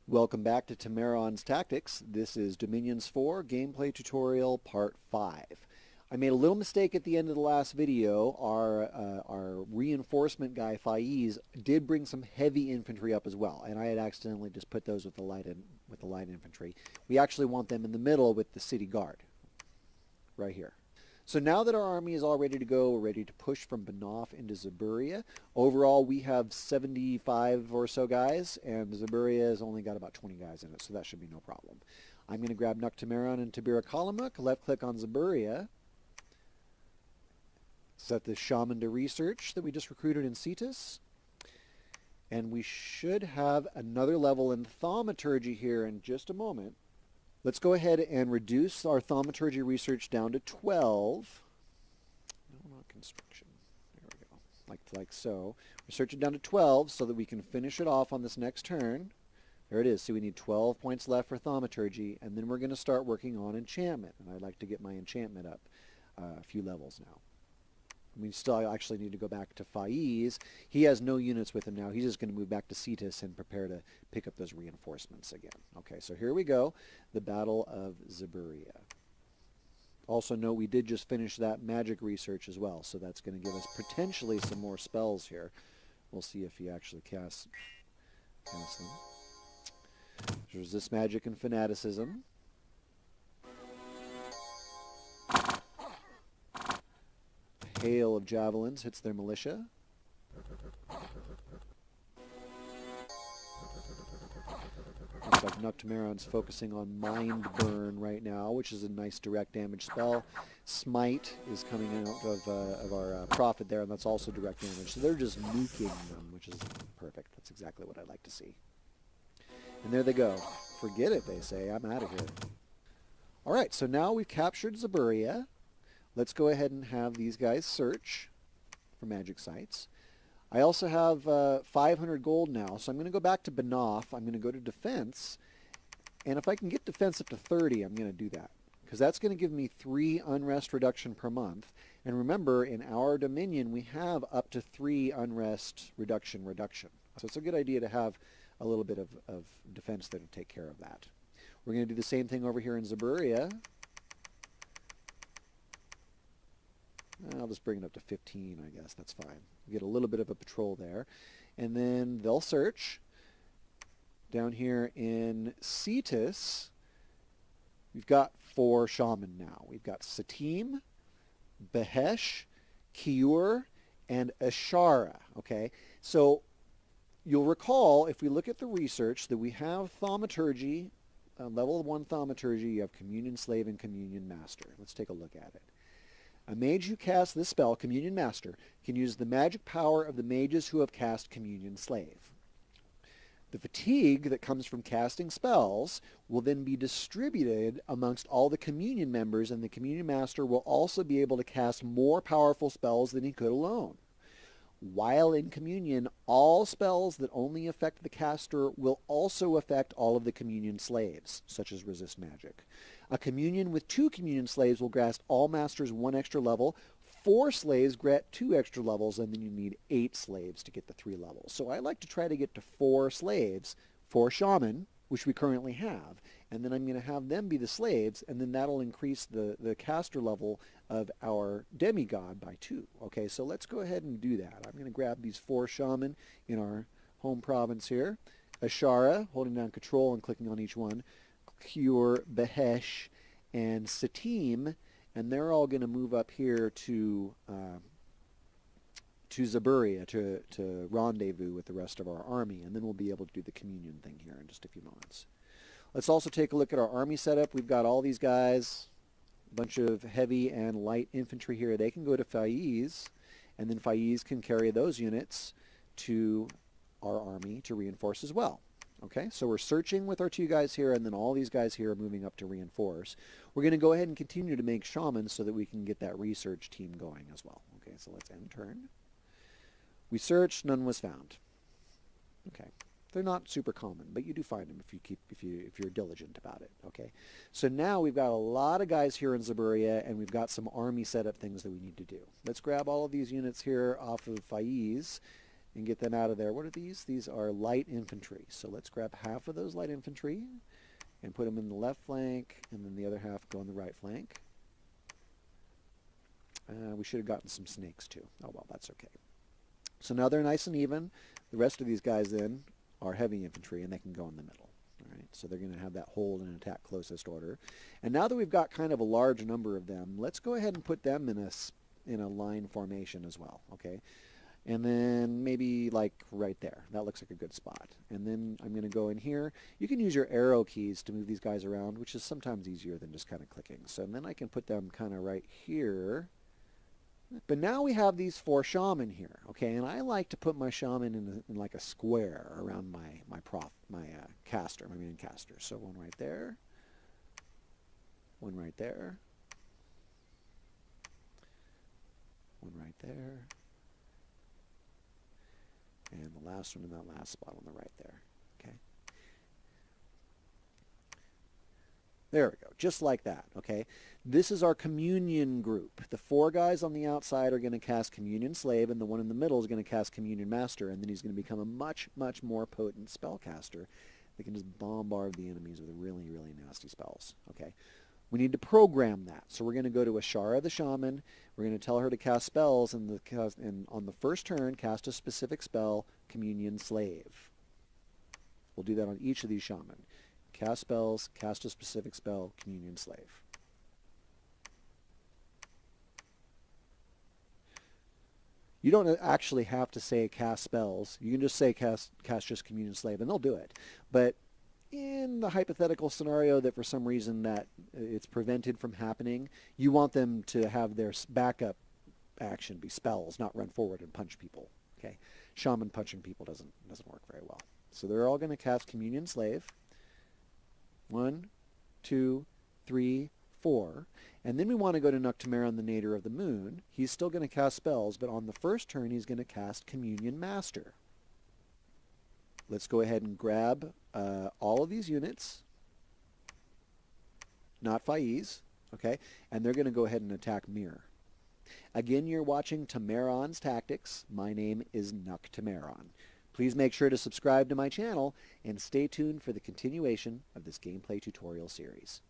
Welcome back to Temeron's Tactics. This is Dominions 4 Gameplay Tutorial Part 5. I made a little mistake at the end of the last video. Our reinforcement guy, Faiz, did bring some heavy infantry up as well, and I had accidentally just put those with the light infantry. We actually want them in the middle with the city guard, right here. So now that our army is all ready to go, we're ready to push from Banaf into ZEBURIA. Overall, we have 75 or so guys, and ZEBURIA has only got about 20 guys in it, so that should be no problem. I'm going to grab Temeron and Tabira Kalamuk, left-click on ZEBURIA, set the shaman to research that we just recruited in Cetus, and we should have another level in thaumaturgy here in just a moment. Let's go ahead and reduce our thaumaturgy research down to 12. No, not construction. There we go. Like so. Research it down to 12 so that we can finish it off on this next turn. There it is. So we need 12 points left for thaumaturgy, and then we're going to start working on enchantment. And I'd like to get my enchantment up a few levels now. We still actually need to go back to Faiz. He has no units with him now. He's just going to move back to Cetus and prepare to pick up those reinforcements again. Okay, so here we go. The Battle of ZEBURIA. Also note we did just finish that magic research as well, so that's going to give us potentially some more spells here. We'll see if he actually casts them. There's this magic and fanaticism. Hail of javelins hits their militia. Looks like Temeron's focusing on Mind Burn right now, which is a nice direct damage spell. Smite is coming out of our Prophet there, and that's also direct damage. So they're just nuking them, which is perfect. That's exactly what I'd like to see. And there they go. Forget it, they say. I'm out of here. All right, so now we've captured ZEBURIA. Let's go ahead and have these guys search for magic sites. I also have 500 gold now, so I'm going to go back to Banaf. I'm going to go to defense, and if I can get defense up to 30, I'm going to do that, because that's going to give me 3 unrest reduction per month. And remember, in our dominion, we have up to 3 unrest reduction. So it's a good idea to have a little bit of defense there to take care of that. We're going to do the same thing over here in ZEBURIA. I'll just bring it up to 15, I guess. That's fine. Get a little bit of a patrol there. And then they'll search. Down here in Cetus, we've got 4 shaman now. We've got Satim, Behesh, Kiur, and Ashara. Okay? So you'll recall, if we look at the research, that we have thaumaturgy, level 1 thaumaturgy. You have Communion Slave and Communion Master. Let's take a look at it. A mage who casts this spell, Communion Master, can use the magic power of the mages who have cast Communion Slave. The fatigue that comes from casting spells will then be distributed amongst all the Communion members, and the Communion Master will also be able to cast more powerful spells than he could alone. While in Communion, all spells that only affect the caster will also affect all of the Communion slaves, such as resist magic. A communion with 2 Communion slaves will grant all masters 1 extra level, 4 slaves grant 2 extra levels, and then you need 8 slaves to get the 3 levels. So I like to try to get to 4 slaves, 4 shaman, which we currently have, and then I'm going to have them be the slaves, and then that'll increase the caster level of our demigod by 2. Okay, so let's go ahead and do that. I'm going to grab these 4 shaman in our home province here. Ashara, holding down control and clicking on each one. Kiur, Behesh, and Satim, and they're all going to move up here to ZEBURIA to rendezvous with the rest of our army, and then we'll be able to do the communion thing here in just a few moments. Let's also take a look at our army setup. We've got all these guys, a bunch of heavy and light infantry here. They can go to Faiz, and then Faiz can carry those units to our army to reinforce as well. Okay, so we're searching with our 2 guys here, and then all these guys here are moving up to reinforce. We're going to go ahead and continue to make shamans so that we can get that research team going as well. Okay, so let's end turn. We searched, none was found. Okay, they're not super common, but you do find them if you're diligent about it. Okay, so now we've got a lot of guys here in ZEBURIA, and we've got some army setup things that we need to do. Let's grab all of these units here off of Faiz. and get them out of there. What are these? These are light infantry. So let's grab half of those light infantry and put them in the left flank, and then the other half go on the right flank. We should have gotten some snakes too. Oh well, that's okay. So now they're nice and even. The rest of these guys then are heavy infantry, and they can go in the middle. All right, so they're going to have that hold and attack closest order. And now that we've got kind of a large number of them, let's go ahead and put them in a line formation as well. Okay, and then maybe like right there. That looks like a good spot. And then I'm going to go in here. You can use your arrow keys to move these guys around, which is sometimes easier than just kind of clicking. So then I can put them kind of right here. But now we have these 4 shaman here, okay? And I like to put my shaman in like a square around my caster, my main caster. So one right there, one right there, one right there, and the last one in that last spot on the right there, okay? There we go, just like that, okay? This is our communion group. The 4 guys on the outside are going to cast Communion Slave, and the one in the middle is going to cast Communion Master, and then he's going to become a much, much more potent spellcaster that can just bombard the enemies with really, really nasty spells, okay? We need to program that. So we're going to go to Ashara the Shaman. We're going to tell her to cast spells, and on the first turn, cast a specific spell, Communion Slave. We'll do that on each of these shaman. Cast spells, cast a specific spell, Communion Slave. You don't actually have to say cast spells. You can just say cast just Communion Slave, and they'll do it. But in the hypothetical scenario that for some reason that it's prevented from happening, you want them to have their backup action be spells, not run forward and punch people. Okay, shaman punching people doesn't work very well. So they're all going to cast Communion Slave. 1, 2, 3, 4. And then we want to go to Temeron, the Nadir of the Moon. He's still going to cast spells, but on the first turn he's going to cast Communion Master. Let's go ahead and grab all of these units, not Faiz, okay? And they're going to go ahead and attack Mir. Again, you're watching Temeron's Tactics. My name is Temeron. Please make sure to subscribe to my channel and stay tuned for the continuation of this gameplay tutorial series.